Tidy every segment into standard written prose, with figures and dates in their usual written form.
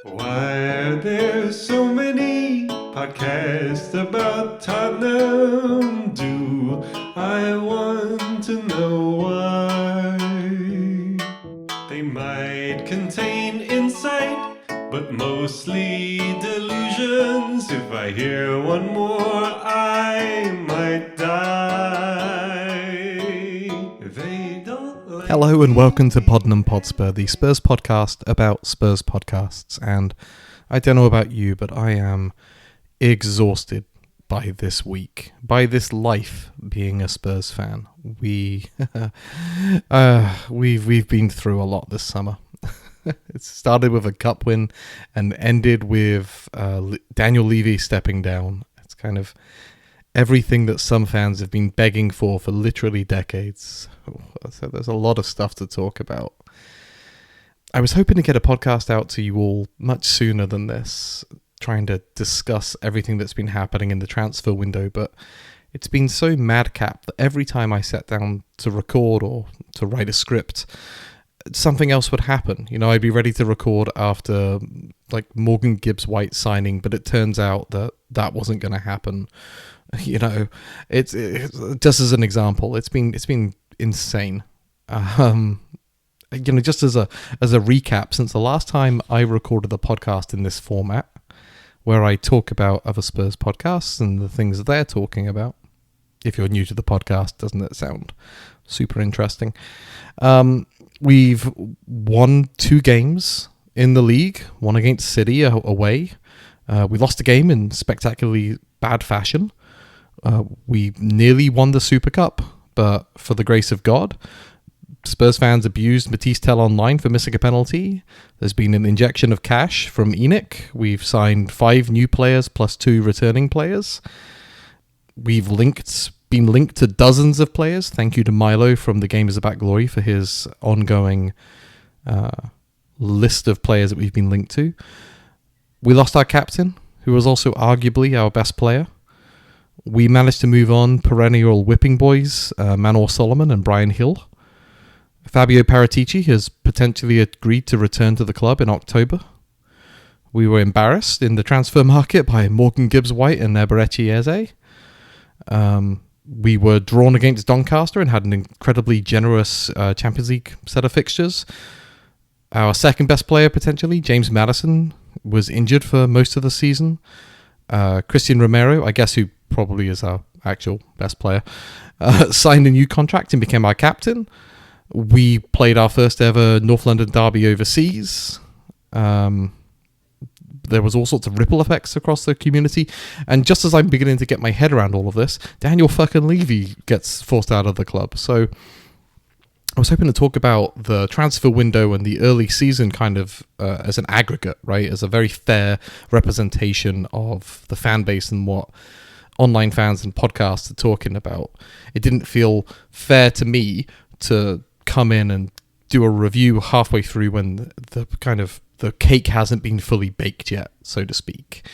Why are there so many podcasts about Tottenham? Do I want to know why? They might contain insight, but mostly delusions. If I hear one more, I might die. They don't like Hello and welcome to Tottenham On Tour, the Spurs podcast about Spurs podcasts. And I don't know about you, but I am exhausted by this week, by this life being a Spurs fan. We've been through a lot this summer. It started with a cup win and ended with Daniel Levy stepping down. It's kind of everything that some fans have been begging for literally decades. So there's a lot of stuff to talk about. I was hoping to get a podcast out to you all much sooner than this, trying to discuss everything that's been happening in the transfer window, but it's been so madcap that every time I sat down to record or to write a script, something else would happen. You know, I'd be ready to record after like Morgan Gibbs-White signing, but it turns out that that wasn't going to happen. You know, it's just as an example, it's been insane. You know, just as a recap, since the last time I recorded the podcast in this format, where I talk about other Spurs podcasts and the things they're talking about. If you're new to the podcast, doesn't it sound super interesting? We've won 2 games in the league, one against City away. We lost a game in spectacularly bad fashion. We nearly won the Super Cup, but for the grace of God, Spurs fans abused Matisse Tell online for missing a penalty. There's been an injection of cash from ENIC. We've signed 5 new players plus 2 returning players. We've been linked to dozens of players. Thank you to Milo from The Game Is About Glory for his ongoing list of players that we've been linked to. We lost our captain, who was also arguably our best player. We managed to move on perennial whipping boys, Manor Solomon and Brian Hill. Fabio Paratici has potentially agreed to return to the club in October. We were embarrassed in the transfer market by Morgan Gibbs-White and Eberechi Eze. We were drawn against Doncaster and had an incredibly generous Champions League set of fixtures. Our second best player, potentially, James Maddison, was injured for most of the season. Christian Romero, I guess who probably is our actual best player, signed a new contract and became our captain. We played our first ever North London derby overseas. There was all sorts of ripple effects across the community. And just as I'm beginning to get my head around all of this, Daniel fucking Levy gets forced out of the club. So I was hoping to talk about the transfer window and the early season kind of as an aggregate, right? As a very fair representation of the fan base and what online fans and podcasts are talking about. It didn't feel fair to me to come in and do a review halfway through when the cake hasn't been fully baked yet, so to speak.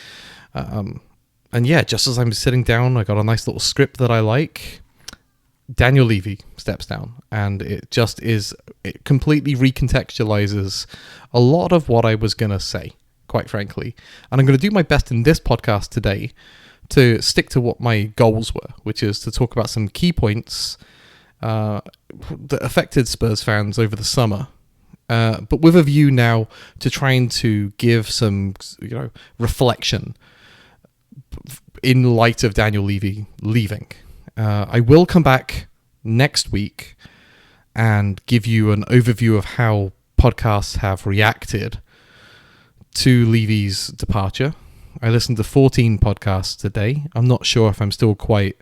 And yeah, just as I'm sitting down, I got a nice little script that I like. Daniel Levy steps down, and it completely recontextualizes a lot of what I was going to say, quite frankly. And I'm going to do my best in this podcast today to stick to what my goals were, which is to talk about some key points that affected Spurs fans over the summer, but with a view now to trying to give some, reflection in light of Daniel Levy leaving. I will come back next week and give you an overview of how podcasts have reacted to Levy's departure. I listened to 14 podcasts today. I'm not sure if I'm still quite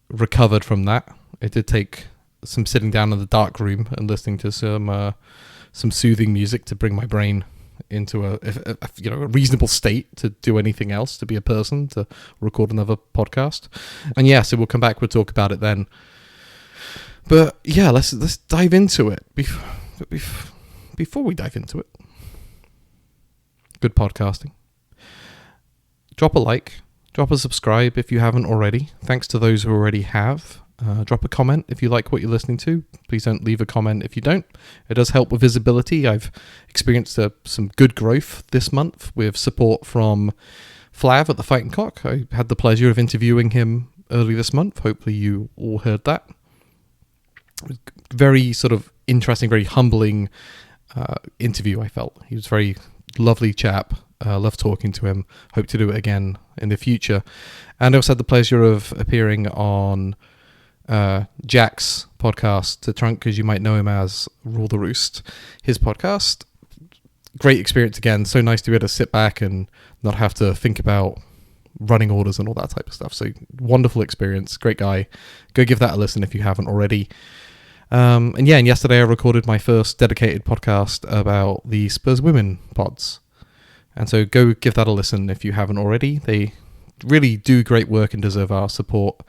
recovered from that. It did take some sitting down in the dark room and listening to some soothing music to bring my brain into a reasonable state to do anything else, to be a person, to record another podcast. And yeah, so we'll come back, we'll talk about it then. But yeah, let's dive into it. Before we dive into it, good podcasting. Drop a like, drop a subscribe if you haven't already. Thanks to those who already have. Drop a comment if you like what you're listening to. Please don't leave a comment if you don't. It does help with visibility. I've experienced some good growth this month with support from Flav at the Fighting Cock. I had the pleasure of interviewing him early this month. Hopefully you all heard that. Very sort of interesting, very humbling interview, I felt. He was a very lovely chap. Loved talking to him. Hope to do it again in the future. And I also had the pleasure of appearing on Jack's podcast, The Trunk, as you might know him as, Rule the Roost. His podcast. Great experience again. So nice to be able to sit back and not have to think about running orders and all that type of stuff. So wonderful experience. Great guy. Go give that a listen if you haven't already. And yesterday I recorded my first dedicated podcast about the Spurs Women pods. And so go give that a listen if you haven't already. They really do great work and deserve our support.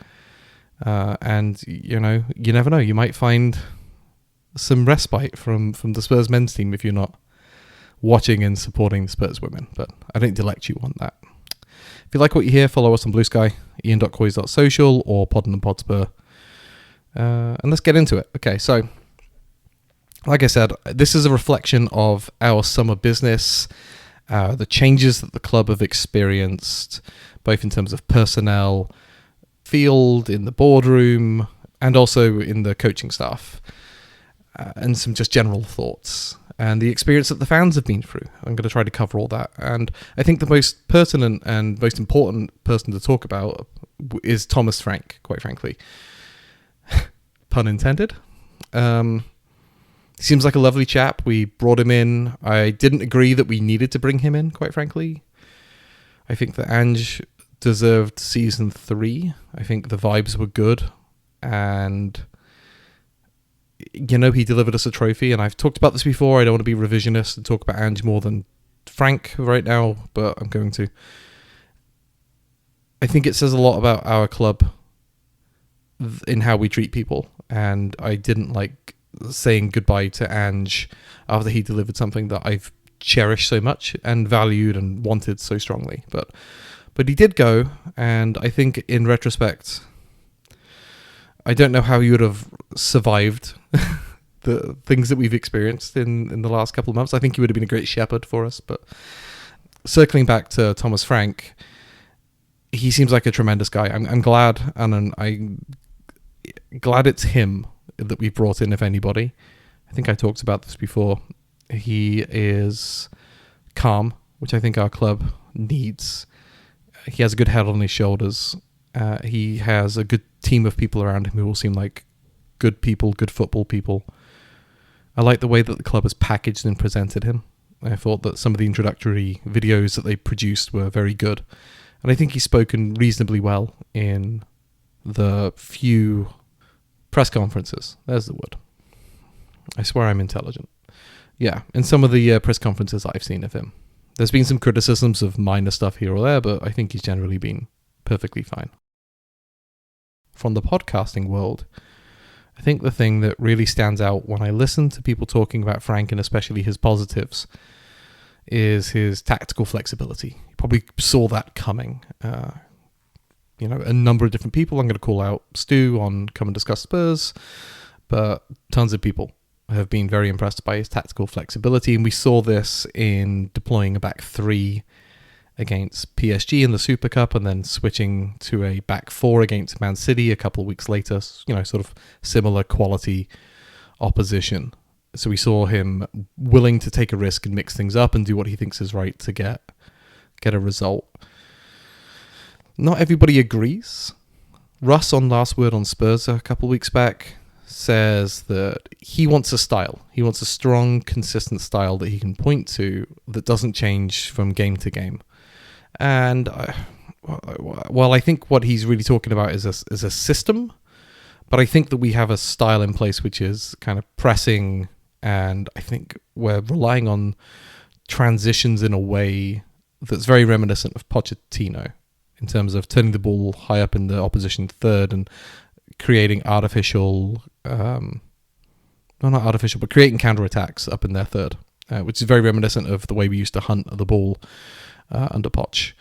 And, you never know. You might find some respite from the Spurs men's team if you're not watching and supporting the Spurs women. But I don't delect you on that. If you like what you hear, follow us on Bluesky, Iain.COYS.social or Podden and ProfSpur. And let's get into it. Okay, so like I said, this is a reflection of our summer business, the changes that the club have experienced, both in terms of personnel, field, in the boardroom, and also in the coaching staff, and some just general thoughts, and the experience that the fans have been through. I'm going to try to cover all that. And I think the most pertinent and most important person to talk about is Thomas Frank, quite frankly. Pun intended. He seems like a lovely chap. We brought him in. I didn't agree that we needed to bring him in, quite frankly. I think that Ange deserved season 3. I think the vibes were good. And, he delivered us a trophy. And I've talked about this before. I don't want to be revisionist and talk about Ange more than Frank right now, but I'm going to. I think it says a lot about our club in how we treat people. And I didn't like saying goodbye to Ange after he delivered something that I've cherished so much and valued and wanted so strongly. But he did go, and I think in retrospect, I don't know how you would have survived the things that we've experienced in the last couple of months. I think he would have been a great shepherd for us. But circling back to Thomas Frank, he seems like a tremendous guy. I'm glad, and I'm glad it's him that we brought in, if anybody. I think I talked about this before. He is calm, which I think our club needs. He has a good head on his shoulders. He has a good team of people around him who all seem like good people, good football people. I like the way that the club has packaged and presented him. I thought that some of the introductory videos that they produced were very good. And I think he's spoken reasonably well in the few press conferences. There's the word. I swear I'm intelligent. Yeah, in some of the press conferences I've seen of him. There's been some criticisms of minor stuff here or there, but I think he's generally been perfectly fine. From the podcasting world, I think the thing that really stands out when I listen to people talking about Frank, and especially his positives, is his tactical flexibility. You probably saw that coming. A number of different people. I'm going to call out Stu on Come and Discuss Spurs, but tons of people have been very impressed by his tactical flexibility, and we saw this in deploying a back 3 against PSG in the Super Cup, and then switching to a back 4 against Man City a couple of weeks later. Sort of similar quality opposition. So we saw him willing to take a risk and mix things up and do what he thinks is right to get a result. Not everybody agrees. Russ on Last Word on Spurs a couple of weeks back says that he wants a style. He wants a strong, consistent style that he can point to that doesn't change from game to game. And I think what he's really talking about is a system, but I think that we have a style in place which is kind of pressing, and I think we're relying on transitions in a way that's very reminiscent of Pochettino in terms of turning the ball high up in the opposition third and creating artificial, not artificial, but creating counterattacks up in their third, which is very reminiscent of the way we used to hunt the ball under Poch.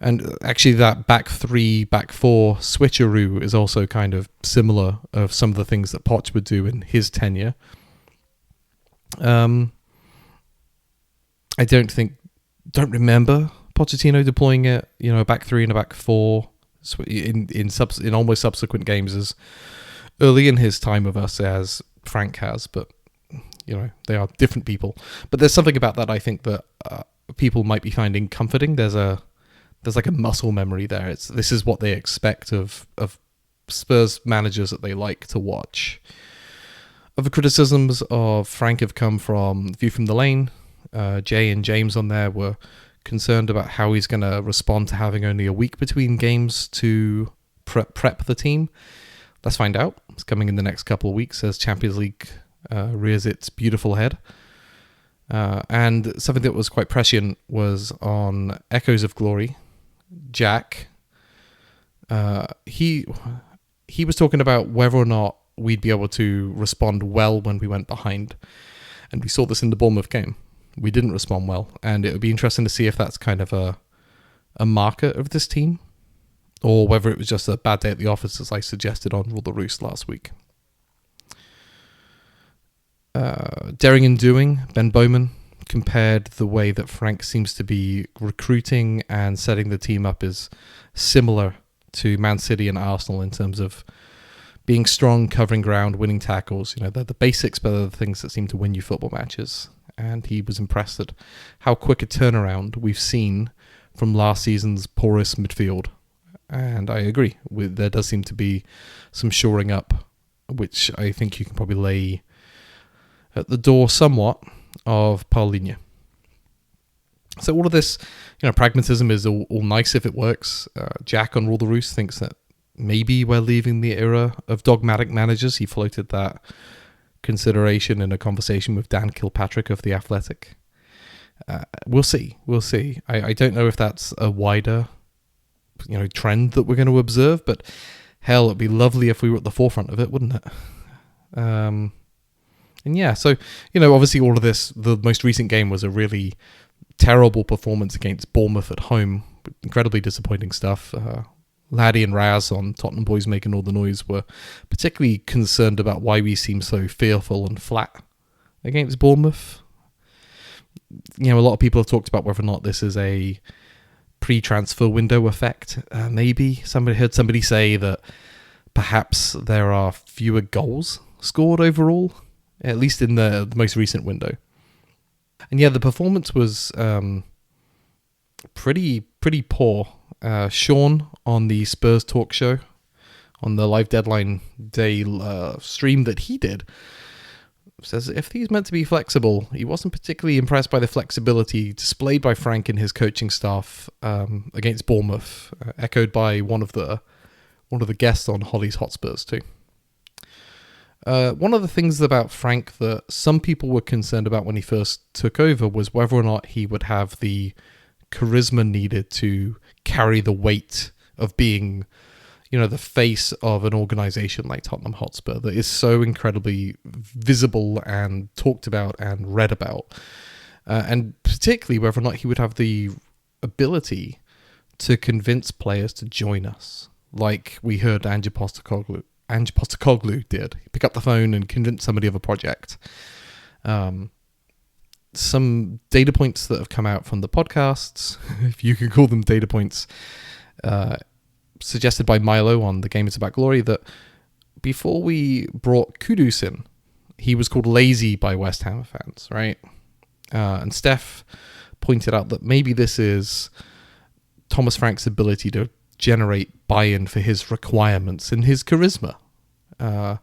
And actually that back three, back four switcheroo is also kind of similar of some of the things that Poch would do in his tenure. I don't remember Pochettino deploying it, a back three and a back four in almost subsequent games as early in his time with us as Frank has, but they are different people. But there's something about that I think that people might be finding comforting. There's like a muscle memory there. This is what they expect of Spurs managers that they like to watch. Other criticisms of Frank have come from View from the Lane. Jay and James on there were concerned about how he's going to respond to having only a week between games to prep the team. Let's find out. It's coming in the next couple of weeks as Champions League rears its beautiful head. And something that was quite prescient was on Echoes of Glory. Jack, he was talking about whether or not we'd be able to respond well when we went behind. And we saw this in the Bournemouth game. We didn't respond well. And it would be interesting to see if that's kind of a marker of this team, or whether it was just a bad day at the office, as I suggested on Rule the Roost last week. Daring and Doing, Ben Bowman, compared the way that Frank seems to be recruiting and setting the team up is similar to Man City and Arsenal in terms of being strong, covering ground, winning tackles. They're the basics, but they're the things that seem to win you football matches. And he was impressed at how quick a turnaround we've seen from last season's porous midfield. And I agree. There does seem to be some shoring up, which I think you can probably lay at the door somewhat of Paulinho. So all of this, pragmatism is all nice if it works. Jack on Rule the Roost thinks that maybe we're leaving the era of dogmatic managers. He floated that consideration in a conversation with Dan Kilpatrick of The Athletic. We'll see. I don't know if that's a wider, trend that we're going to observe, but hell, it'd be lovely if we were at the forefront of it, wouldn't it? And yeah, so, obviously all of this, the most recent game was a really terrible performance against Bournemouth at home. Incredibly disappointing stuff. Laddie and Raz on Tottenham Boys Making All the Noise were particularly concerned about why we seem so fearful and flat against Bournemouth. A lot of people have talked about whether or not this is a pre-transfer window effect. Maybe. Heard somebody say that perhaps there are fewer goals scored overall, at least in the most recent window. And yeah, the performance was pretty poor. Sean on the Spurs Talk Show, on the live deadline day stream that he did, says if he's meant to be flexible, he wasn't particularly impressed by the flexibility displayed by Frank and his coaching staff against Bournemouth, echoed by one of the guests on Hollie's Hotspurs too. One of the things about Frank that some people were concerned about when he first took over was whether or not he would have the charisma needed to carry the weight of being, the face of an organization like Tottenham Hotspur that is so incredibly visible and talked about and read about. And particularly whether or not he would have the ability to convince players to join us, like we heard Ange Postecoglou did. Pick up the phone and convince somebody of a project. Some data points that have come out from the podcasts, if you can call them data points, suggested by Milo on The Game Is About Glory, that before we brought Kudus in, he was called lazy by West Ham fans, right? And Steph pointed out that maybe this is Thomas Frank's ability to generate buy-in for his requirements and his charisma. So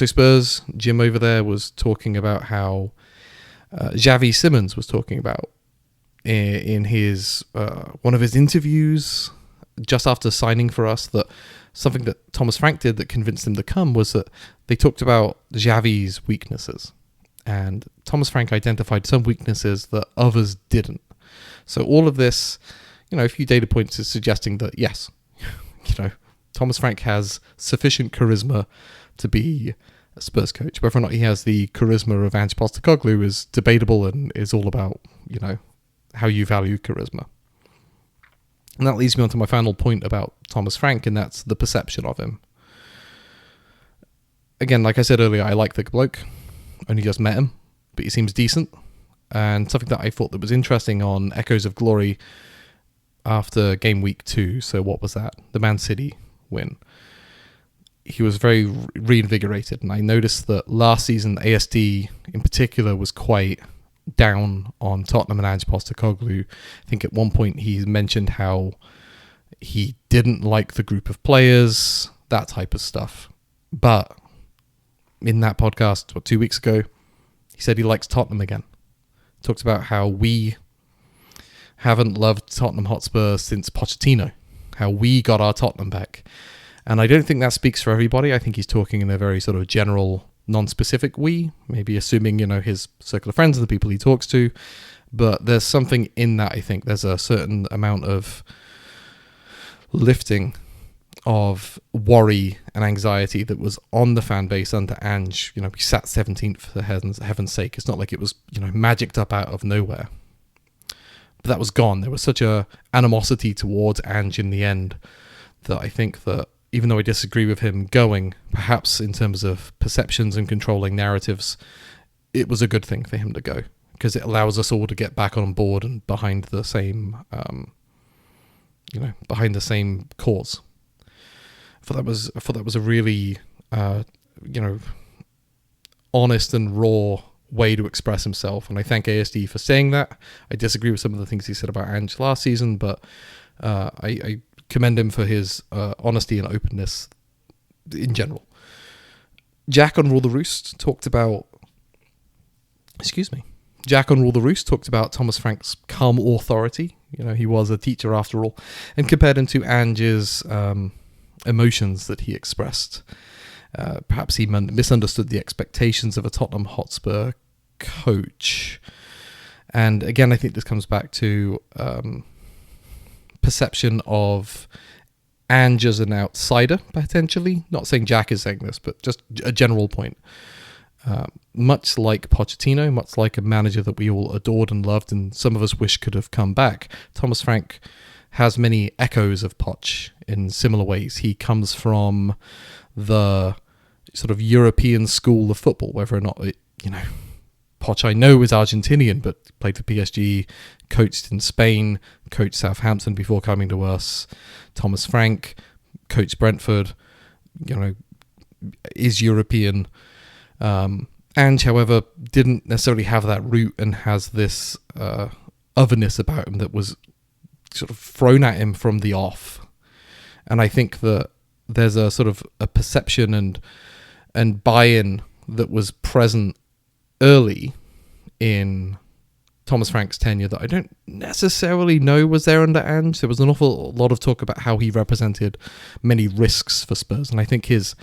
Spurs, Jim over there was talking about how Xavi Simons was talking about in his one of his interviews just after signing for us, that something that Thomas Frank did that convinced him to come was that they talked about Xavi's weaknesses, and Thomas Frank identified some weaknesses that others didn't. So all of this, a few data points is suggesting that yes, Thomas Frank has sufficient charisma to be a Spurs coach. Whether or not he has the charisma of Ange Postecoglou is debatable and is all about, how you value charisma. And that leads me on to my final point about Thomas Frank, and that's the perception of him. Again, like I said earlier, I like the bloke. Only just met him, but he seems decent. And something that I thought that was interesting on Echoes of Glory after game week 2, so what was that? The Man City win. He was very reinvigorated, and I noticed that last season ASD in particular was quite down on Tottenham and Ange Postecoglou. I think at one point he mentioned how he didn't like the group of players, that type of stuff. But in that podcast, 2 weeks ago, he said he likes Tottenham again. Talked about how we haven't loved Tottenham Hotspur since Pochettino, how we got our Tottenham back. And I don't think that speaks for everybody. I think he's talking in a very sort of general, non-specific we, maybe assuming, his circle of friends and the people he talks to. But there's something in that, I think. There's a certain amount of lifting of worry and anxiety that was on the fan base under Ange. We sat 17th for heaven's sake. It's not like it was, magicked up out of nowhere. But that was gone. There was such a animosity towards Ange in the end that I think that even though I disagree with him going, perhaps in terms of perceptions and controlling narratives, it was a good thing for him to go, because it allows us all to get back on board and behind the same, behind the same cause. I thought that was a really, honest and raw way to express himself, and I thank ASD for saying that. I disagree with some of the things he said about Ange last season, but I commend him for his honesty and openness in general. Jack on Rule the Roost talked about Thomas Frank's calm authority. He was a teacher after all, and compared him to Ange's emotions that he expressed. Perhaps he misunderstood the expectations of a Tottenham Hotspur coach. And again, I think this comes back to perception of Ange as an outsider, potentially. Not saying Jack is saying this, but just a general point. Much like Pochettino, much like a manager that we all adored and loved and some of us wish could have come back, Thomas Frank has many echoes of Poch in similar ways. He comes from the sort of European school of football, whether or not Poch, I know, is Argentinian, but played for PSG, coached in Spain, coached Southampton before coming to us. Thomas Frank, coached Brentford, is European. Ange, however, didn't necessarily have that root and has this otherness about him that was sort of thrown at him from the off. And I think that there's a sort of a perception and buy-in that was present early in Thomas Frank's tenure that I don't necessarily know was there under Ange. There was an awful lot of talk about how he represented many risks for Spurs, and I think his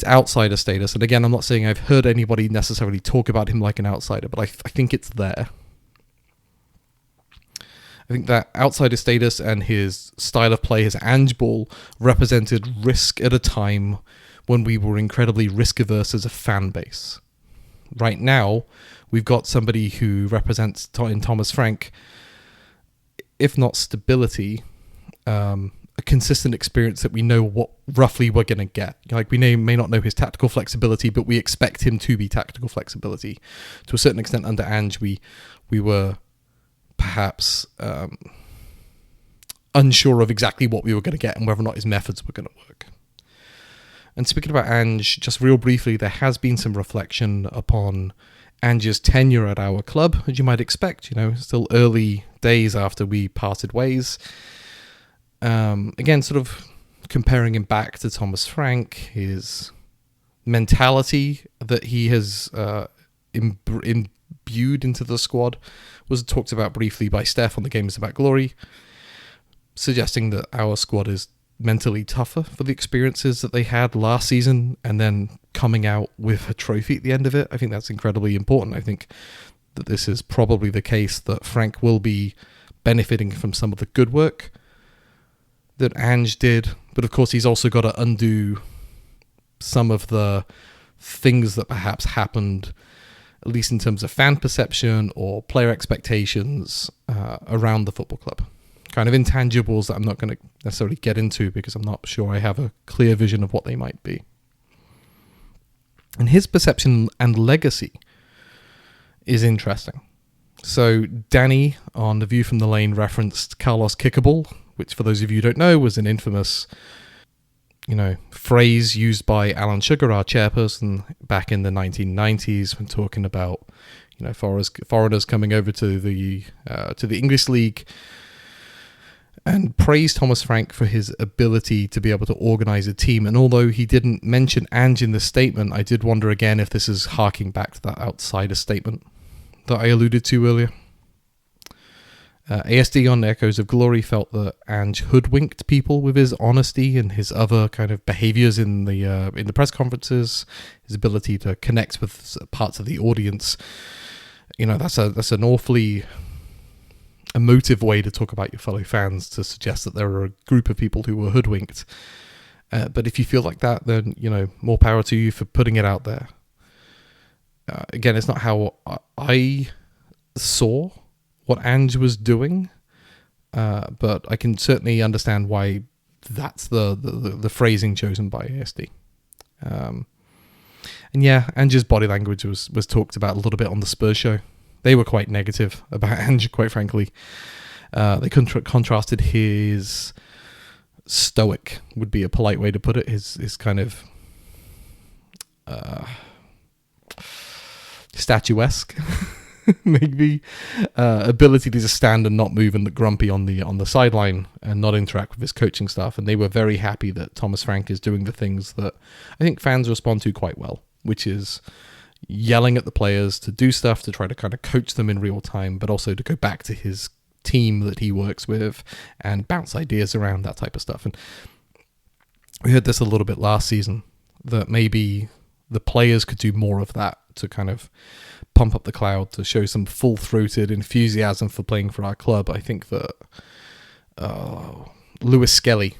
outsider status, and again, I'm not saying I've heard anybody necessarily talk about him like an outsider, but I think it's there. I think that outsider status and his style of play, his Ange ball, represented risk at a time when we were incredibly risk-averse as a fan base. Right now, we've got somebody who represents, in Thomas Frank, if not stability, a consistent experience that we know what roughly we're going to get. Like, we may not know his tactical flexibility, but we expect him to be tactical flexibility. To a certain extent, under Ange, we were perhaps unsure of exactly what we were going to get and whether or not his methods were going to work. And speaking about Ange, just real briefly, there has been some reflection upon Ange's tenure at our club, as you might expect. Still early days after we parted ways. Again, sort of comparing him back to Thomas Frank, his mentality that he has imbued into the squad was talked about briefly by Steph on the Games About Glory, suggesting that our squad is mentally tougher for the experiences that they had last season and then coming out with a trophy at the end of it. I think that's incredibly important. I think that this is probably the case that Frank will be benefiting from some of the good work that Ange did, but of course he's also got to undo some of the things that perhaps happened, at least in terms of fan perception or player expectations around the football club. kind of intangibles that I'm not going to necessarily get into because I'm not sure I have a clear vision of what they might be. And his perception and legacy is interesting. So Danny on The View from the Lane referenced Carlos Kickable, which for those of you who don't know was an infamous, phrase used by Alan Sugar, our chairperson, back in the 1990s when talking about, foreigners coming over to the English League, and praised Thomas Frank for his ability to be able to organise a team. And although he didn't mention Ange in the statement, I did wonder again if this is harking back to that outsider statement that I alluded to earlier. ASD on Echoes of Glory felt that Ange hoodwinked people with his honesty and his other kind of behaviours in the press conferences, his ability to connect with parts of the audience. That's an awfully emotive way to talk about your fellow fans, to suggest that there are a group of people who were hoodwinked. But if you feel like that, then more power to you for putting it out there. Again, it's not how I saw what Ange was doing, but I can certainly understand why that's the phrasing chosen by ASD. And yeah, Ange's body language was talked about a little bit on the Spurs Show. They were quite negative about Ange, quite frankly. They contrasted his stoic, would be a polite way to put it, his kind of statuesque maybe ability to just stand and not move and look grumpy on the sideline and not interact with his coaching staff. And they were very happy that Thomas Frank is doing the things that I think fans respond to quite well, which is yelling at the players to do stuff, to try to kind of coach them in real time, but also to go back to his team that he works with and bounce ideas around, that type of stuff. And we heard this a little bit last season, that maybe the players could do more of that to kind of pump up the crowd, to show some full-throated enthusiasm for playing for our club. I think that Lewis Skelly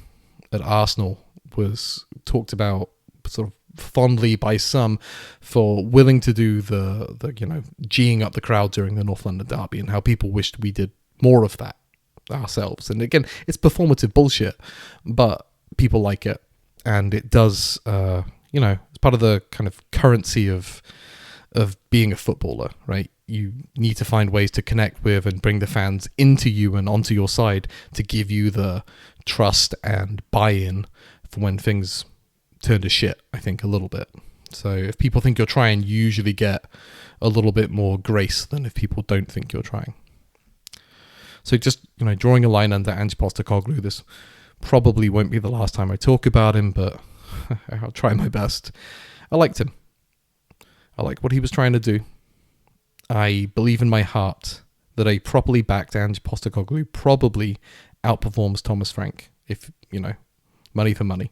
at Arsenal was talked about sort of fondly by some for willing to do the geeing up the crowd during the North London derby, and how people wished we did more of that ourselves. And again, it's performative bullshit, but people like it, and it does it's part of the kind of currency of being a footballer, right? You need to find ways to connect with and bring the fans into you and onto your side to give you the trust and buy-in for when things turn to shit, I think, a little bit. So if people think you're trying, you usually get a little bit more grace than if people don't think you're trying. So just, drawing a line under Ange Postecoglou, this probably won't be the last time I talk about him, but I'll try my best. I liked him. I like what he was trying to do. I believe in my heart that a properly backed Ange Postecoglou probably outperforms Thomas Frank, if, money for money.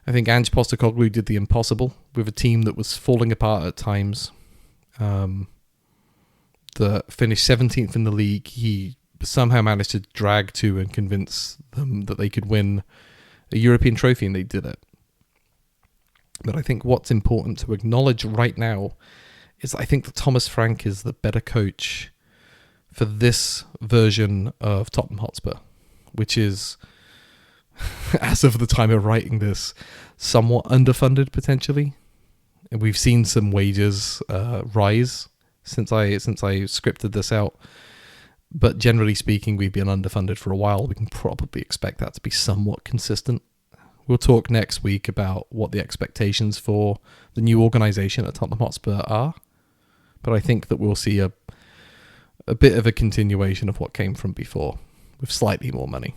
I think Ange Postecoglou did the impossible with a team that was falling apart at times. That finished 17th in the league. He somehow managed to drag to and convince them that they could win a European trophy, and they did it. But I think what's important to acknowledge right now is I think that Thomas Frank is the better coach for this version of Tottenham Hotspur, which is, as of the time of writing this, somewhat underfunded potentially. And we've seen some wages rise since I scripted this out. But generally speaking, we've been underfunded for a while. We can probably expect that to be somewhat consistent. We'll talk next week about what the expectations for the new organisation at Tottenham Hotspur are. But I think that we'll see a bit of a continuation of what came from before, with slightly more money.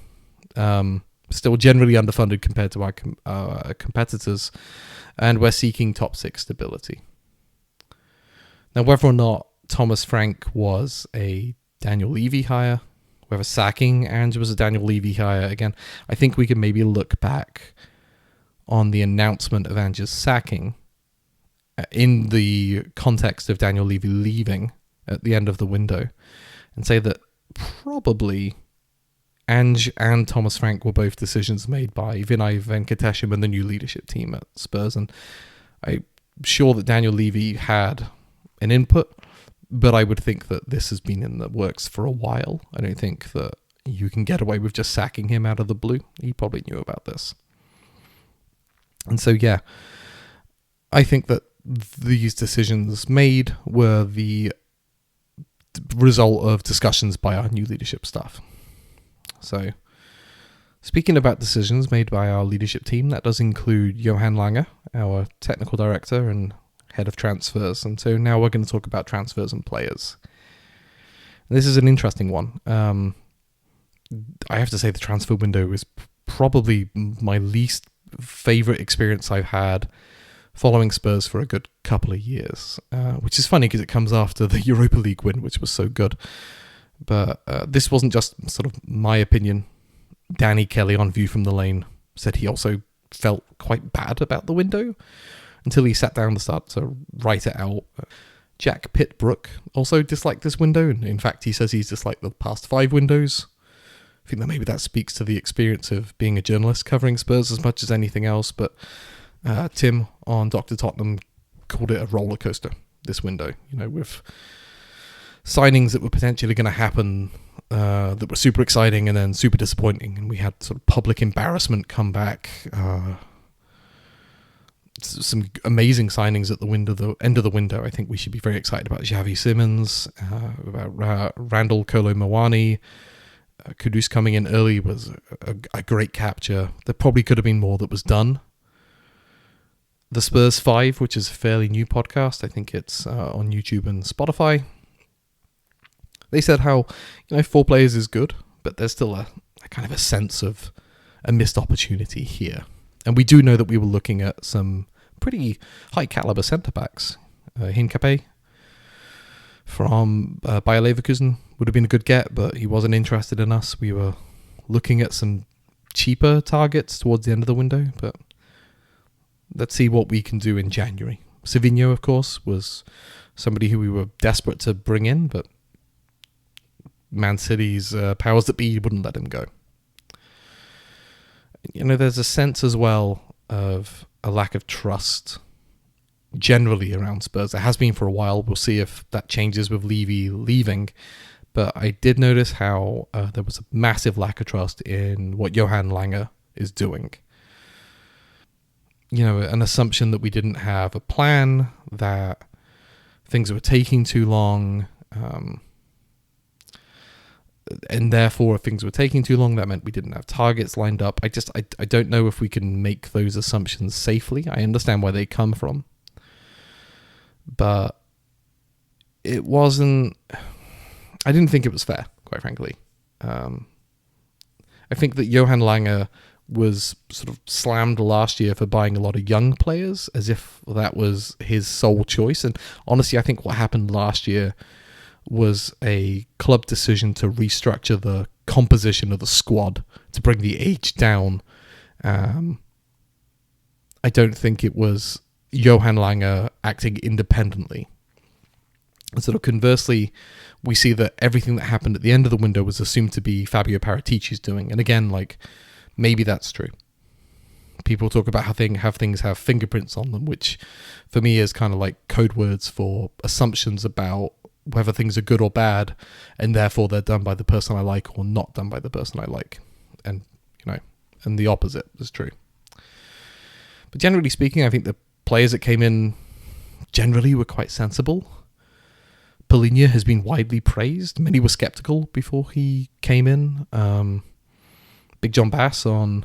Still generally underfunded compared to our competitors, and we're seeking top six stability. Now, whether or not Thomas Frank was a Daniel Levy hire, whether sacking Ange was a Daniel Levy hire, again, I think we can maybe look back on the announcement of Ange's sacking in the context of Daniel Levy leaving at the end of the window and say that probably Ange and Thomas Frank were both decisions made by Vinay Venkatesham and the new leadership team at Spurs. And I'm sure that Daniel Levy had an input, but I would think that this has been in the works for a while. I don't think that, you can get away with just sacking him out of the blue. He probably knew about this. And so, yeah, I think that these decisions made were the result of discussions by our new leadership staff. So, speaking about decisions made by our leadership team, that does include Johan Lange, our technical director and head of transfers. And so now we're going to talk about transfers and players. This is an interesting one. I have to say the transfer window is probably my least favorite experience I've had following Spurs for a good couple of years, which is funny because it comes after the Europa League win, which was so good. But this wasn't just sort of my opinion. Danny Kelly on View from the Lane said he also felt quite bad about the window until he sat down to start to write it out. Jack Pitbrook also disliked this window, and in fact he says he's disliked the past 5 windows. I think that maybe that speaks to the experience of being a journalist covering Spurs as much as anything else, but Tim on Dr. Tottenham called it a roller coaster, this window, with signings that were potentially going to happen that were super exciting and then super disappointing, and we had sort of public embarrassment come back. Some amazing signings at the end of the window. I think we should be very excited about Xavi Simons, about Randall Kolo Muani. Kudus coming in early was a great capture. There probably could have been more that was done. The Spurs Five, which is a fairly new podcast, I think it's on YouTube and Spotify. They said how 4 players is good, but there's still a kind of a sense of a missed opportunity here. And we do know that we were looking at some pretty high caliber centre backs. Hincapié from Bayer Leverkusen would have been a good get, but he wasn't interested in us. We were looking at some cheaper targets towards the end of the window, but let's see what we can do in January. Savinho, of course, was somebody who we were desperate to bring in, but Man City's powers that be wouldn't let him go. There's a sense as well of a lack of trust generally around Spurs. There has been for a while. We'll see if that changes with Levy leaving. But I did notice how there was a massive lack of trust in what Johan Lange is doing. An assumption that we didn't have a plan, that things were taking too long, and therefore if things were taking too long, that meant we didn't have targets lined up. I don't know if we can make those assumptions safely. I understand where they come from, but it wasn't. I didn't think it was fair, quite frankly. I think that Johan Lange was sort of slammed last year for buying a lot of young players, as if that was his sole choice. And honestly, I think what happened last year was a club decision to restructure the composition of the squad to bring the age down. I don't think it was Johan Lange acting independently. And sort of conversely, we see that everything that happened at the end of the window was assumed to be Fabio Paratici's doing. And again, maybe that's true. People talk about how things have fingerprints on them, which for me is kind of like code words for assumptions about whether things are good or bad, and therefore they're done by the person I like or not done by the person I like. And, and the opposite is true. But generally speaking, I think the players that came in generally were quite sensible. Polinia has been widely praised. Many were skeptical before he came in. Big John Bass on...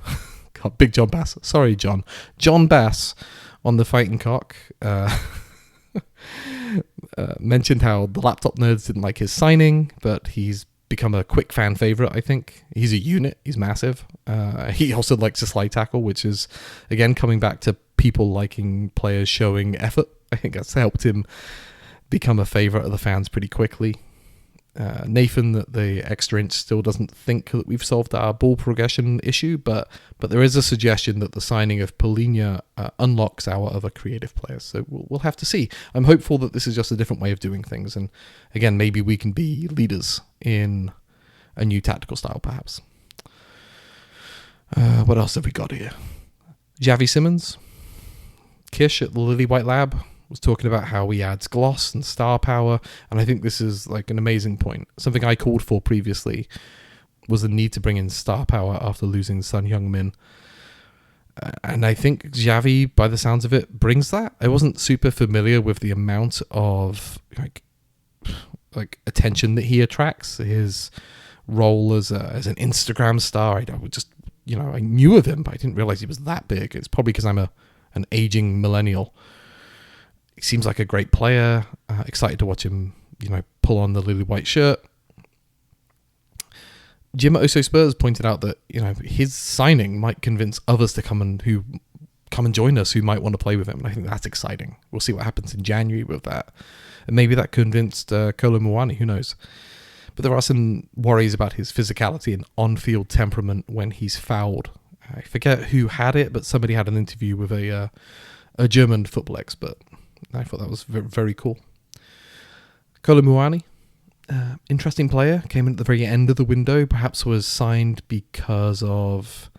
God, Big John Bass. Sorry, John. John Bass on the Fighting Cock mentioned how the laptop nerds didn't like his signing, but he's become a quick fan favorite, I think. He's a unit. He's massive. He also likes a slide tackle, which is, again, coming back to people liking players showing effort. I think that's helped him become a favorite of the fans pretty quickly. Nathan, that the extra inch still doesn't think that we've solved our ball progression issue, but there is a suggestion that the signing of Polinia unlocks our other creative players. So we'll have to see. I'm hopeful that this is just a different way of doing things, and again, maybe we can be leaders in a new tactical style, perhaps. What else have we got here? Xavi Simons, Kish at the Lilywhite Lab, was talking about how he adds gloss and star power, and I think this is like an amazing point. Something I called for previously was the need to bring in star power after losing Son Heung-min. And I think Xavi, by the sounds of it, brings that. I wasn't super familiar with the amount of like attention that he attracts. His role as an Instagram star, I would just, I knew of him, but I didn't realize he was that big. It's probably because I'm an aging millennial. He seems like a great player. Excited to watch him, pull on the Lilywhite shirt. Jim at So Spurs pointed out that his signing might convince others to come and join us who might want to play with him. And I think that's exciting. We'll see what happens in January with that, and maybe that convinced Kolo Muani. Who knows? But there are some worries about his physicality and on-field temperament when he's fouled. I forget who had it, but somebody had an interview with a German football expert. I thought that was very, very cool. Kolo Muani. Interesting player, came in at the very end of the window, perhaps was signed because of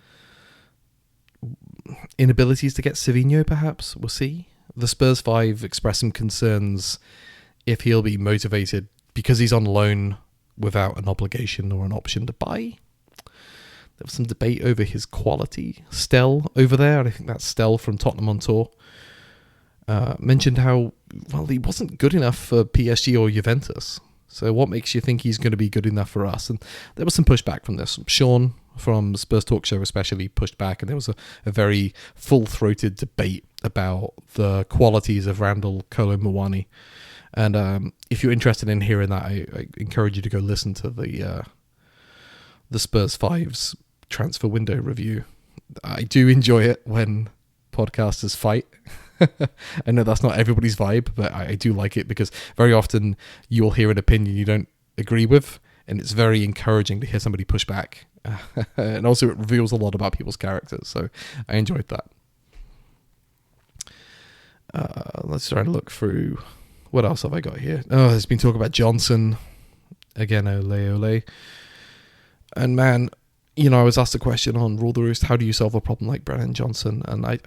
inabilities to get Savinho, perhaps. We'll see. The Spurs Five expressed some concerns if he'll be motivated because he's on loan without an obligation or an option to buy. There was some debate over his quality. Stell over there, and I think that's Stell from Tottenham on Tour, mentioned how, he wasn't good enough for PSG or Juventus. So what makes you think he's going to be good enough for us? And there was some pushback from this. Sean from SpursTalkShow especially pushed back, and there was a very full-throated debate about the qualities of Randall Kolo Muani. And if you're interested in hearing that, I encourage you to go listen to the Spurs Five's transfer window review. I do enjoy it when podcasters fight. I know that's not everybody's vibe, but I do like it because very often you'll hear an opinion you don't agree with, and it's very encouraging to hear somebody push back. And also it reveals a lot about people's characters, so I enjoyed that. Let's try and look through. What else have I got here? Oh, there's been talk about Johnson. Again, ole. And man, I was asked a question on Rule the Roost, how do you solve a problem like Brennan Johnson? And I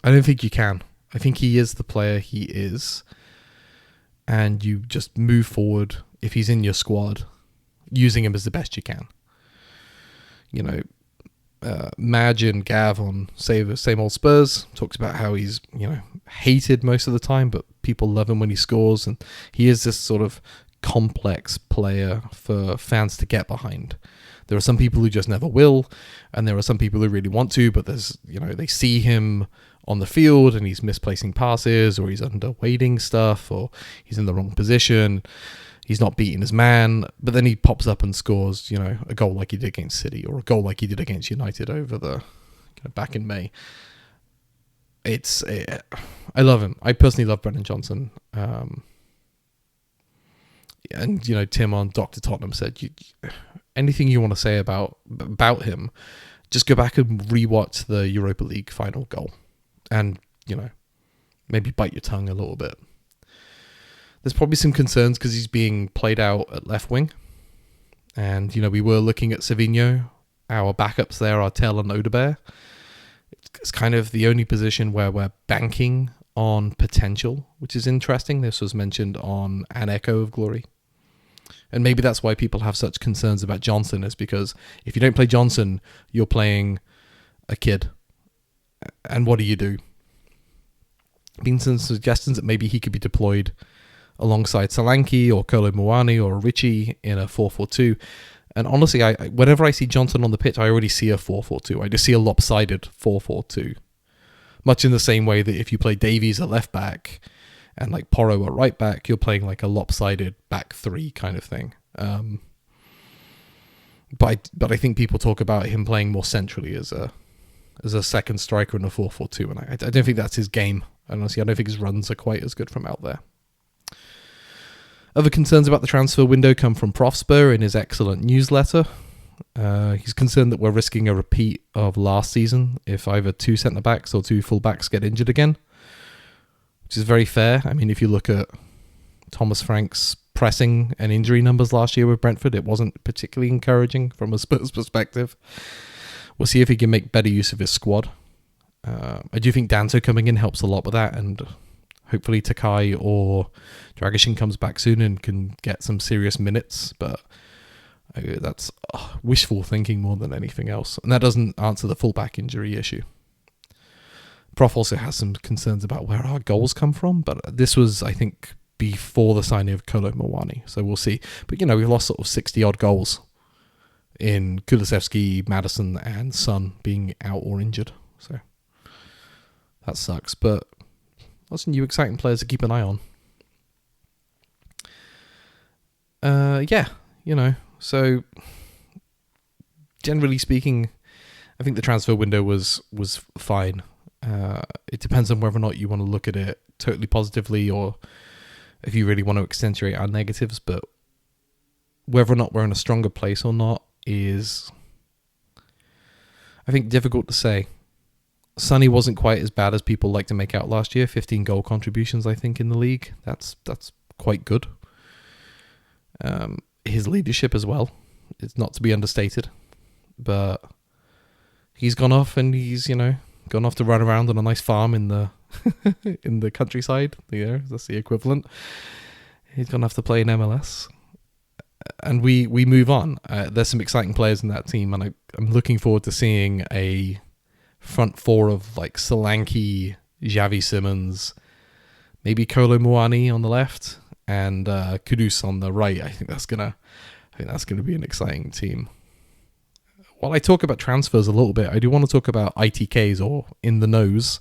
don't think you can. I think he is the player he is, and you just move forward if he's in your squad, using him as the best you can. Madge and Gav on Same Old Spurs talks about how he's hated most of the time, but people love him when he scores, and he is this sort of complex player for fans to get behind. There are some people who just never will, and there are some people who really want to, but there's they see him on the field and he's misplacing passes, or he's underweighting stuff, or he's in the wrong position, he's not beating his man, but then he pops up and scores a goal like he did against City, or a goal like he did against United over the back in May. I love him. I personally love Brennan Johnson. And Tim on Dr. Tottenham said, anything you want to say about him, just go back and rewatch the Europa League final goal, and maybe bite your tongue a little bit. There's probably some concerns because he's being played out at left wing, and we were looking at Savinho. Our backups there are Tell and Odebear. It's kind of the only position where we're banking on potential, which is interesting. This was mentioned on An Echo of Glory. And maybe that's why people have such concerns about Johnson, is because if you don't play Johnson, you're playing a kid. And what do? Been some suggestions that maybe he could be deployed alongside Solanke or Kolo Muani or Richie in a 4-4-2. And honestly, whenever I see Johnson on the pitch, I already see a 4-4-2. I just see a lopsided 4-4-2. Much in the same way that if you play Davies at left back and like Porro at right back, you're playing like a lopsided back three kind of thing. But I think people talk about him playing more centrally as a second striker in a 4-4-2, and I don't think that's his game. Honestly, I don't think his runs are quite as good from out there. Other concerns about the transfer window come from ProfSpur in his excellent newsletter. He's concerned that we're risking a repeat of last season if either two centre-backs or two full-backs get injured again, which is very fair. I mean, if you look at Thomas Frank's pressing and injury numbers last year with Brentford, it wasn't particularly encouraging from a Spurs perspective. We'll see if he can make better use of his squad. I do think Danto coming in helps a lot with that, and hopefully Takai or Dragishin comes back soon and can get some serious minutes, but That's wishful thinking more than anything else. And that doesn't answer the fullback injury issue. Prof also has some concerns about where our goals come from, but this was, I think, before the signing of Kolo Muani, so we'll see. But, we've lost sort of 60-odd goals in Kulusevski, Maddison, and Son being out or injured. So that sucks, but lots of new exciting players to keep an eye on. So generally speaking, I think the transfer window was fine. It depends on whether or not you want to look at it totally positively or if you really want to accentuate our negatives, but whether or not we're in a stronger place or not is, I think, difficult to say. Sonny wasn't quite as bad as people like to make out last year. 15 goal contributions, I think, in the league. That's quite good. His leadership as well, it's not to be understated, but he's gone off and he's, gone off to run around on a nice farm in the in the countryside. That's the equivalent. He's gone off to play in MLS, and we move on. There's some exciting players in that team, and I'm looking forward to seeing a front four of like Solanke, Xavi Simons, maybe Kolo Muani on the left, and Kudus on the right. I think that's gonna be an exciting team. While I talk about transfers a little bit, I do want to talk about ITKs, or in the nose.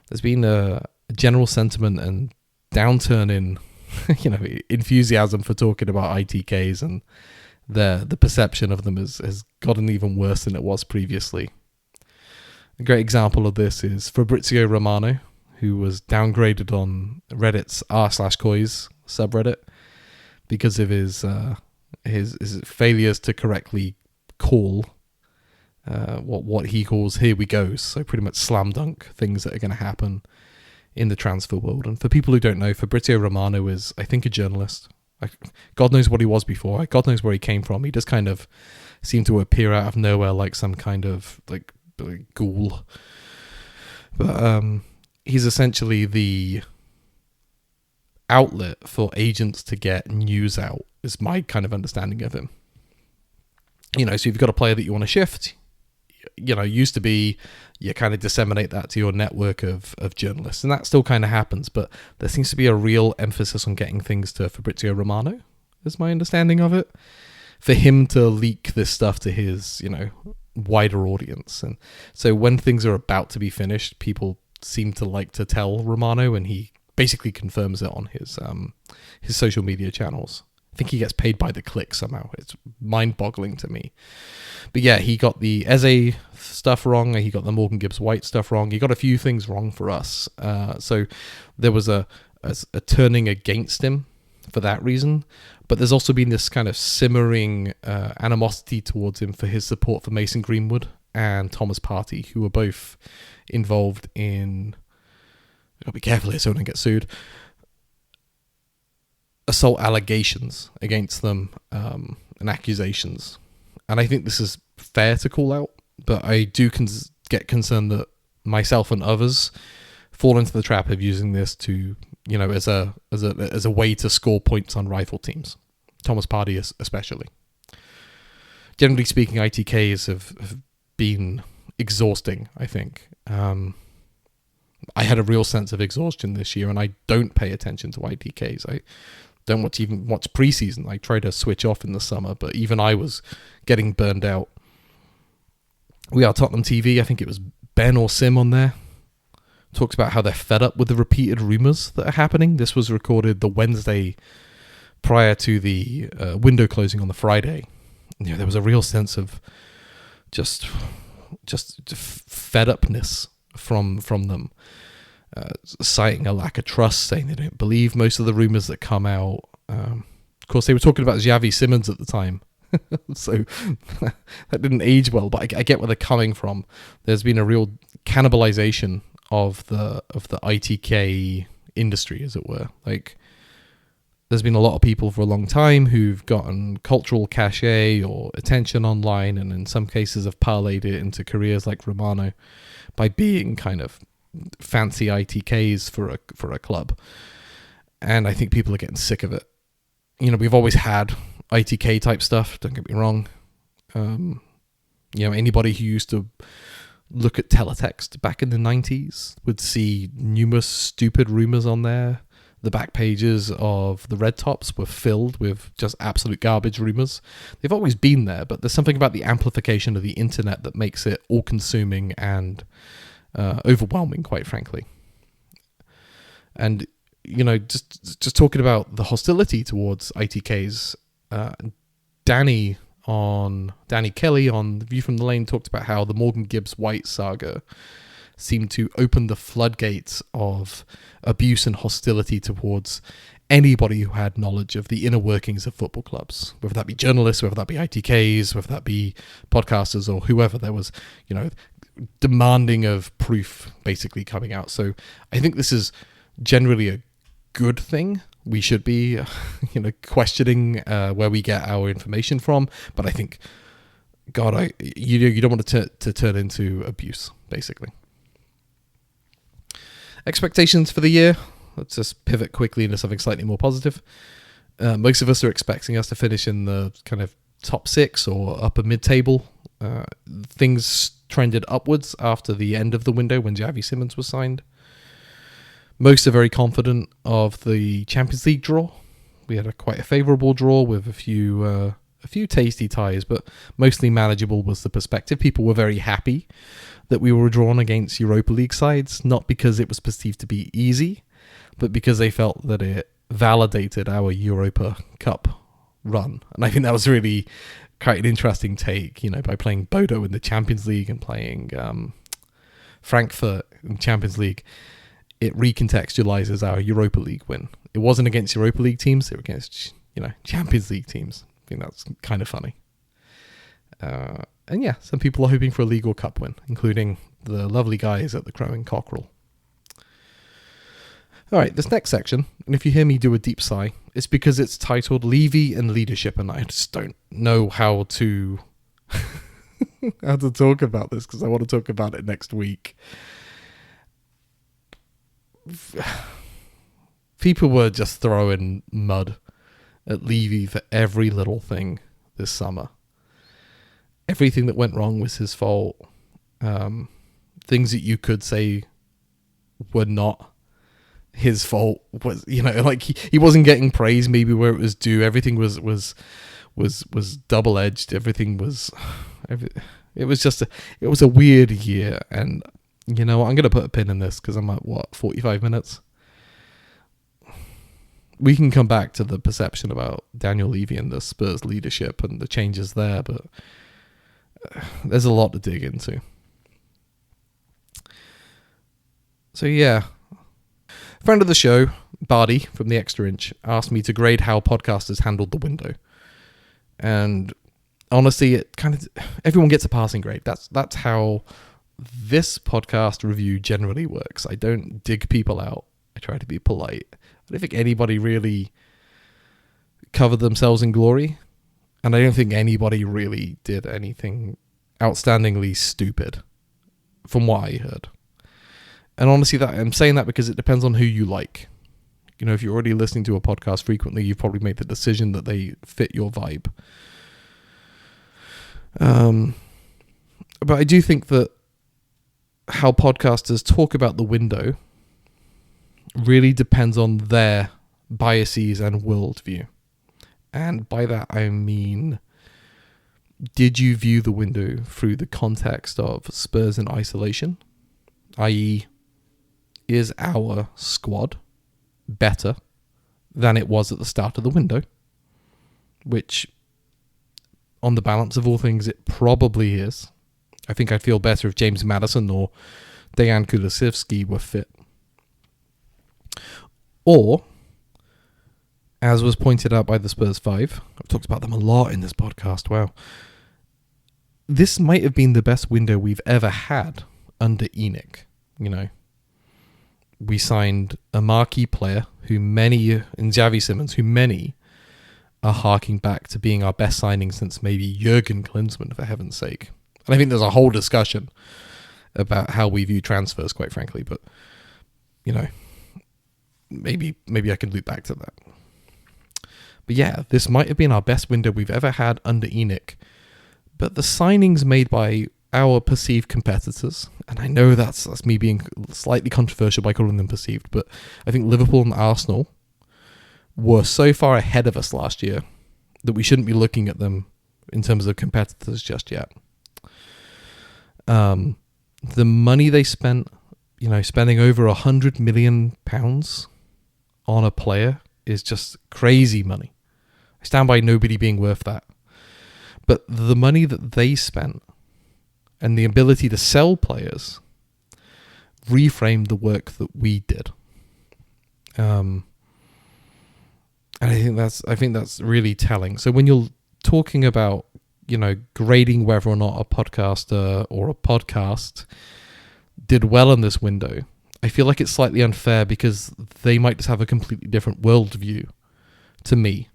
There's been a general sentiment and downturn in, enthusiasm for talking about ITKs, and the perception of them has gotten even worse than it was previously. A great example of this is Fabrizio Romano, who was downgraded on Reddit's r/COYS subreddit because of his failures to correctly call what he calls "here we go." So pretty much slam dunk things that are going to happen in the transfer world. And for people who don't know, Fabrizio Romano is, I think, a journalist. God knows what he was before. God knows where he came from. He just kind of seemed to appear out of nowhere like some kind of like ghoul. But he's essentially the outlet for agents to get news out, is my kind of understanding of him. So if you've got a player that you want to shift, used to be you kind of disseminate that to your network of journalists, and that still kind of happens, but there seems to be a real emphasis on getting things to Fabrizio Romano, is my understanding of it, for him to leak this stuff to his, wider audience. And so when things are about to be finished, people seem to like to tell Romano, and he basically confirms it on his social media channels. I think he gets paid by the click somehow. It's mind-boggling to me. But yeah, he got the Eze stuff wrong. He got the Morgan Gibbs-White stuff wrong. He got a few things wrong for us. So there was a turning against him for that reason. But there's also been this kind of simmering animosity towards him for his support for Mason Greenwood and Thomas Partey, who were both involved in... I've got to be careful here so I don't get sued. Assault allegations against them and accusations. And I think this is fair to call out, but I do get concerned that myself and others fall into the trap of using this to, as a way to score points on rival teams. Thomas Partey especially. Generally speaking, ITKs have been exhausting, I think. I had a real sense of exhaustion this year, and I don't pay attention to ITKs. I don't even watch preseason. I try to switch off in the summer, but even I was getting burned out. We Are Tottenham TV, I think it was Ben or Sim on there, talks about how they're fed up with the repeated rumours that are happening. This was recorded the Wednesday prior to the window closing on the Friday. There was a real sense of just fed upness from them. Citing a lack of trust, saying they don't believe most of the rumours that come out. Of course, they were talking about Xavi Simons at the time, so that didn't age well, but I get where they're coming from. There's been a real cannibalization of the ITK industry, as it were. Like, there's been a lot of people for a long time who've gotten cultural cachet or attention online, and in some cases have parlayed it into careers like Romano by being kind of fancy ITKs for a club. And I think people are getting sick of it. We've always had ITK type stuff, don't get me wrong. Anybody who used to look at teletext back in the 90s would see numerous stupid rumors on there. The back pages of the red tops were filled with just absolute garbage rumors. They've always been there, but there's something about the amplification of the internet that makes it all-consuming and overwhelming, quite frankly. And, just talking about the hostility towards ITKs, Danny Kelly on The View from the Lane talked about how the Morgan Gibbs White saga seemed to open the floodgates of abuse and hostility towards anybody who had knowledge of the inner workings of football clubs, whether that be journalists, whether that be ITKs, whether that be podcasters or whoever. There was, demanding of proof basically coming out. So I think this is generally a good thing. We should be, questioning where we get our information from. But I think, God, you don't want it to turn into abuse, basically. Expectations for the year. Let's just pivot quickly into something slightly more positive. Most of us are expecting us to finish in the kind of top 6 or upper mid-table. Things trended upwards after the end of the window when Xavi Simons was signed. Most are very confident of the Champions League draw. We had quite a favourable draw with a few tasty ties, but mostly manageable was the perspective. People were very happy that we were drawn against Europa League sides, not because it was perceived to be easy, but because they felt that it validated our Europa Cup run. And I think that was really quite an interesting take, by playing Bodo in the Champions League and playing Frankfurt in the Champions League. It recontextualizes our Europa League win. It wasn't against Europa League teams, it was against, Champions League teams. I think that's kind of funny. And yeah, some people are hoping for a League or Cup win, including the lovely guys at the Crowing Cockerel. All right, this next section, and if you hear me do a deep sigh, it's because it's titled Levy and Leadership, and I just don't know how to talk about this, because I want to talk about it next week. People were just throwing mud at Levy for every little thing this summer. Everything that went wrong was his fault. Things that you could say were not his fault was, he wasn't getting praise maybe where it was due. Everything was double-edged. Everything was it was a weird year. And I'm going to put a pin in this because I'm at 45 minutes. We can come back to the perception about Daniel Levy and the Spurs leadership and the changes there, but there's a lot to dig into. So yeah, friend of the show, Bardi from the Extra Inch, asked me to grade how podcasters handled the window. And honestly, it kind of everyone gets a passing grade. That's how this podcast review generally works. I don't dig people out. I try to be polite. I don't think anybody really covered themselves in glory. And I don't think anybody really did anything outstandingly stupid, from what I heard. And honestly, I'm saying that because it depends on who you like. If you're already listening to a podcast frequently, you've probably made the decision that they fit your vibe. But I do think that how podcasters talk about the window really depends on their biases and worldview. And by that I mean, did you view the window through the context of Spurs in isolation? I.e., is our squad better than it was at the start of the window? Which, on the balance of all things, it probably is. I think I'd feel better if James Maddison or Dejan Kulusevski were fit. Or, as was pointed out by the Spurs Five, I've talked about them a lot in this podcast, wow. This might have been the best window we've ever had under ENIC. We signed a marquee player in Xavi Simons, who many are harking back to being our best signing since maybe Jurgen Klinsmann, for heaven's sake. And I think there's a whole discussion about how we view transfers, quite frankly, but, maybe I can loop back to that. But But yeah, this might have been our best window we've ever had under ENIC. But the signings made by our perceived competitors, and I know that's me being slightly controversial by calling them perceived, but I think Liverpool and Arsenal were so far ahead of us last year that we shouldn't be looking at them in terms of competitors just yet. The money they spent, spending over £100 million on a player is just crazy money. I stand by nobody being worth that. But the money that they spent and the ability to sell players reframed the work that we did. And I think that's really telling. So when you're talking about, grading whether or not a podcaster or a podcast did well in this window, I feel like it's slightly unfair because they might just have a completely different worldview to me.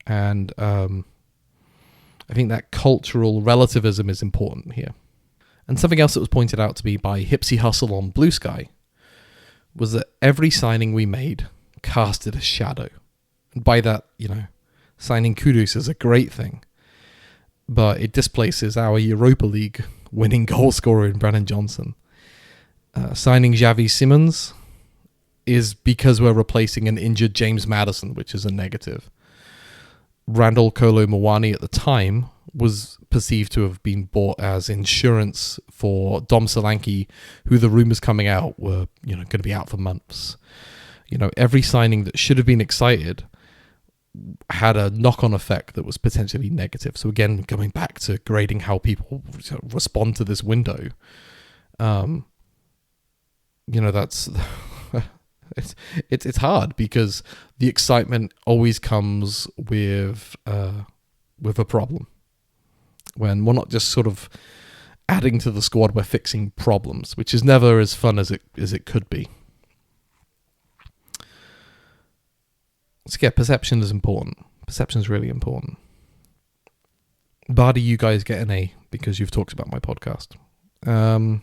And I think that cultural relativism is important here. And something else that was pointed out to me by Hipsy Hustle on Bluesky was that every signing we made casted a shadow. And by that, signing Kudus is a great thing. But it displaces our Europa League winning goal scorer in Brennan Johnson. Signing Xavi Simons is because we're replacing an injured James Maddison, which is a negative. Randall Kolo Muani at the time was perceived to have been bought as insurance for Dom Solanke, who the rumours coming out were, going to be out for months. Every signing that should have been excited had a knock-on effect that was potentially negative. So again, going back to grading how people respond to this window, that's it's hard because the excitement always comes with a problem. When we're not just sort of adding to the squad, we're fixing problems, which is never as fun as it could be. So yeah, perception is important. Perception is really important. Bardi, you guys get an A because you've talked about my podcast. So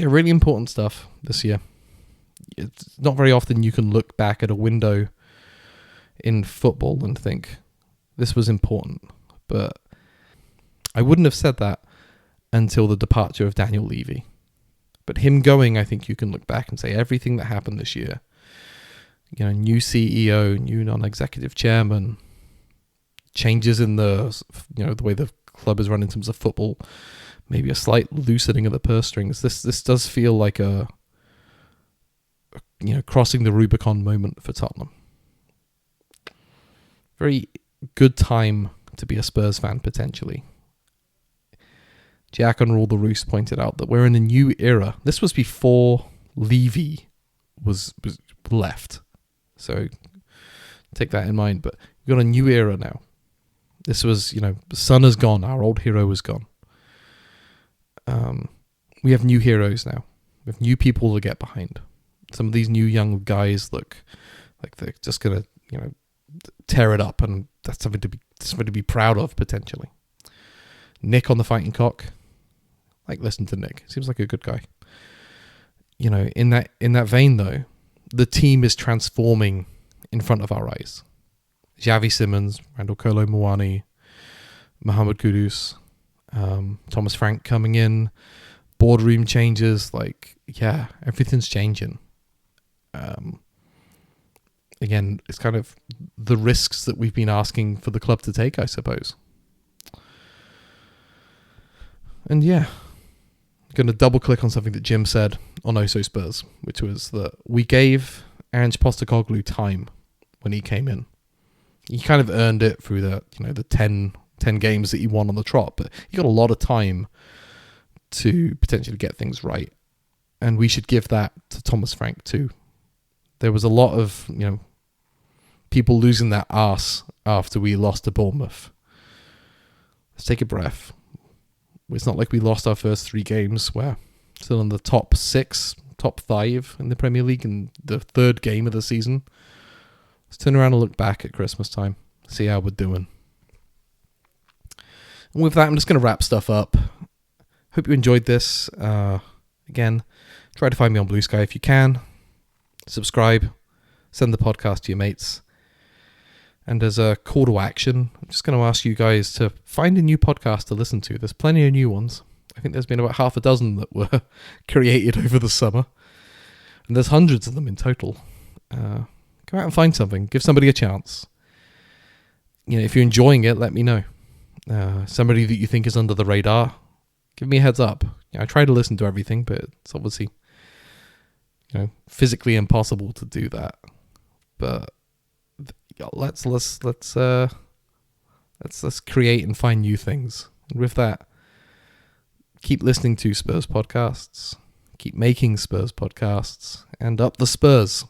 yeah, really important stuff this year. It's not very often you can look back at a window in football and think, this was important. But I wouldn't have said that until the departure of Daniel Levy. But him going, I think you can look back and say everything that happened this year, new CEO, new non-executive chairman, changes in the way the club is run in terms of football, maybe a slight loosening of the purse strings. This does feel like a crossing the Rubicon moment for Tottenham. Very good time to be a Spurs fan, potentially. Jack on Rule the Roost pointed out that we're in a new era. This was before Levy was left. So take that in mind. But we've got a new era now. This was, the sun is gone. Our old hero is gone. We have new heroes now. We have new people to get behind. Some of these new young guys look like they're just going to, tear it up, and that's something to be proud of, potentially. Nick on the Fighting Cock. Listen to Nick. Seems like a good guy. In that vein, though, the team is transforming in front of our eyes. Xavi Simons, Randall Kolo Muani, Mohamed Kudus, Thomas Frank coming in, boardroom changes, everything's changing. Again, it's kind of the risks that we've been asking for the club to take, I suppose. And yeah, I'm going to double click on something that Jim said on So Spurs, which was that we gave Ange Postecoglou time when he came in. He kind of earned it through the 10 games that he won on the trot, but he got a lot of time to potentially get things right. And we should give that to Thomas Frank too. There was a lot of, people losing their arse after we lost to Bournemouth. Let's take a breath. It's not like we lost our first 3 games. We're still in the top 6, top 5 in the Premier League in the 3rd game of the season. Let's turn around and look back at Christmas time. See how we're doing. And with that, I'm just going to wrap stuff up. Hope you enjoyed this. Again, try to find me on Bluesky if you can. Subscribe. Send the podcast to your mates. And as a call to action, I'm just going to ask you guys to find a new podcast to listen to. There's plenty of new ones. I think there's been about half a dozen that were created over the summer. And there's hundreds of them in total. Go out and find something. Give somebody a chance. If you're enjoying it, let me know. Somebody that you think is under the radar, give me a heads up. I try to listen to everything, but it's obviously physically impossible to do that. But let's create and find new things. And with that, keep listening to Spurs podcasts, keep making Spurs podcasts, and up the Spurs.